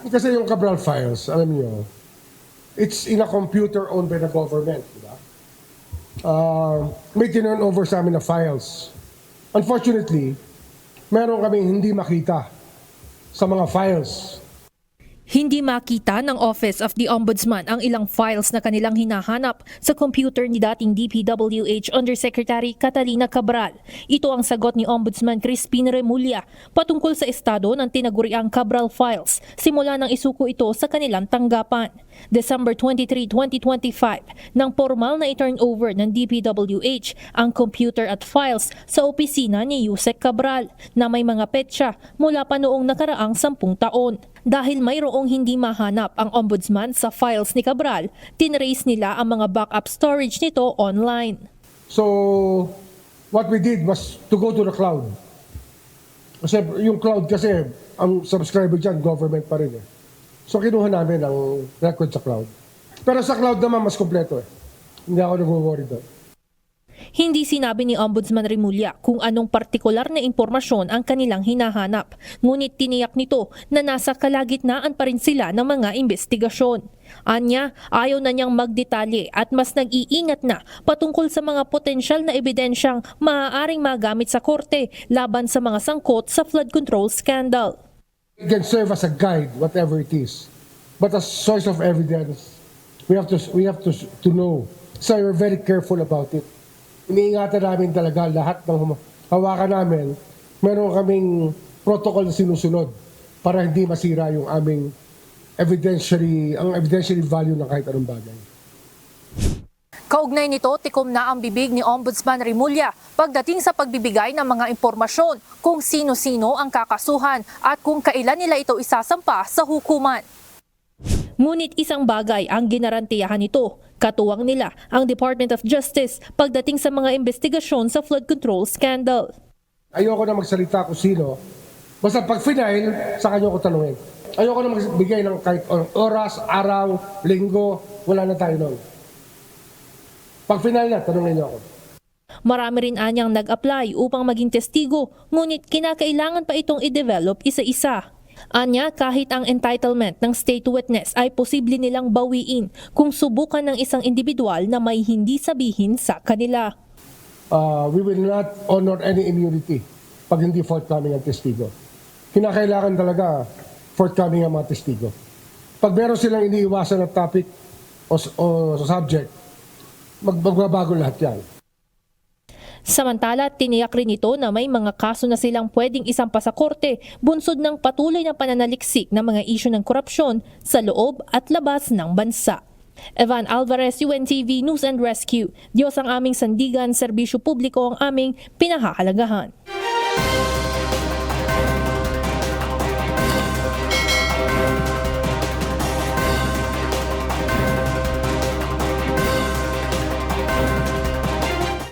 Kasi yung Cabral files, alam niyo, it's in a computer owned by the government. Diba? May tinurn over sa amin na files. Unfortunately, meron kaming hindi makita sa mga files. Hindi makita ng Office of the Ombudsman ang ilang files na kanilang hinahanap sa computer ni dating DPWH Undersecretary Catalina Cabral. Ito ang sagot ni Ombudsman Crispin Remulla patungkol sa estado ng tinaguriang Cabral files simula nang isuko ito sa kanilang tanggapan. December 23, 2025, nang formal na i-turn over ng DPWH ang computer at files sa opisina ni Yusek Cabral na may mga petsa mula pa noong nakaraang 10 taon. Dahil mayroong hindi mahanap ang ombudsman sa files ni Cabral, tinrace nila ang mga backup storage nito online. So, what we did was to go to the cloud. Kasi yung cloud kasi, ang subscriber dyan, government pa rin eh. So, kinuha namin ang record sa cloud. Pero sa cloud naman, mas kompleto eh. Hindi ako nag-worry doon. Hindi sinabi ni Ombudsman Remulla kung anong partikular na impormasyon ang kanilang hinahanap. Ngunit tiniyak nito na nasa kalagitnaan pa rin sila ng mga investigasyon. Anya, ayaw na niyang magdetalye at mas nag-iingat na patungkol sa mga potensyal na ebidensyang maaaring magamit sa korte laban sa mga sangkot sa flood control scandal. It can serve as a guide, whatever it is. But as source of evidence, we have to know. So we're very careful about it. Iniingatan namin talaga lahat ng hawakan namin. Meron kaming protocol na sinusunod para hindi masira yung aming evidentiary value ng kahit anong bagay. Kaugnay nito, tikom na ang bibig ni Ombudsman Remulla pagdating sa pagbibigay ng mga impormasyon kung sino-sino ang kakasuhan at kung kailan nila ito isasampa sa hukuman. Ngunit isang bagay ang ginarantiyahan nito. Katuwang nila ang Department of Justice pagdating sa mga investigasyon sa flood control scandal. Ayoko na magsalita kung sino. Basta pag final, sa kanya ko tanungin. Ayoko na magbigay ng kahit oras, araw, linggo, wala na tayo noon. Pag final na, tanungin niyo ako. Marami rin anyang nag-apply upang maging testigo, ngunit kinakailangan pa itong i-develop isa-isa. Anya, kahit ang entitlement ng state witness ay posible nilang bawiin kung subukan ng isang individual na may hindi sabihin sa kanila. We will not honor any immunity pag hindi forthcoming ang testigo. Kinakailangan talaga forthcoming ang mga testigo. Pag meron silang iniiwasan na topic o subject, magbabago lahat yan. Samantala, tiniyak rin ito na may mga kaso na silang pwedeng isampa sa korte bunsod ng patuloy na pananaliksik ng mga isyu ng korupsyon sa loob at labas ng bansa. Evan Alvarez, UNTV News and Rescue. Diyos ang aming sandigan, serbisyo publiko ang aming pinahahalagahan.